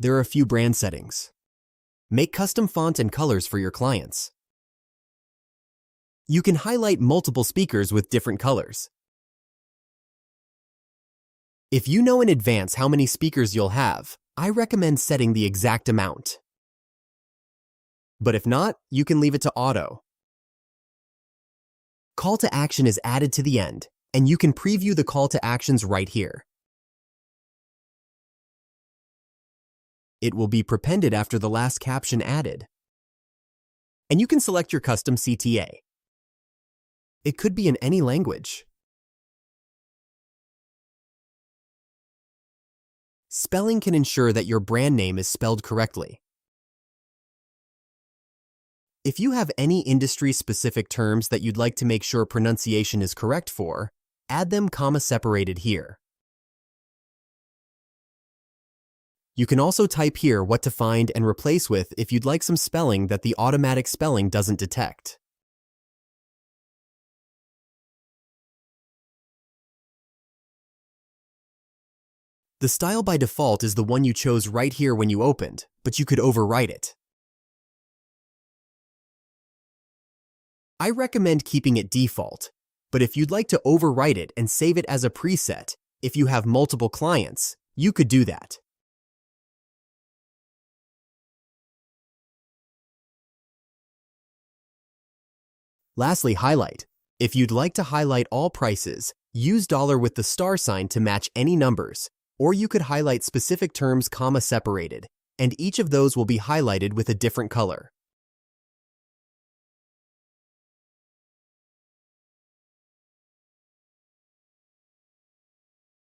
There are a few brand settings. Make custom font and colors for your clients. You can highlight multiple speakers with different colors. If you know in advance how many speakers you'll have, I recommend setting the exact amount. But if not, you can leave it to auto. Call to action is added to the end, and you can preview the call to actions right here. It will be prepended after the last caption added. And you can select your custom CTA. It could be in any language. Spelling can ensure that your brand name is spelled correctly. If you have any industry-specific terms that you'd like to make sure pronunciation is correct for, add them comma-separated here. You can also type here what to find and replace with if you'd like some spelling that the automatic spelling doesn't detect. The style by default is the one you chose right here when you opened, but you could overwrite it. I recommend keeping it default, but if you'd like to overwrite it and save it as a preset, if you have multiple clients, you could do that. Lastly, highlight. If you'd like to highlight all prices, use $ with the star sign to match any numbers, or you could highlight specific terms comma-separated, and each of those will be highlighted with a different color.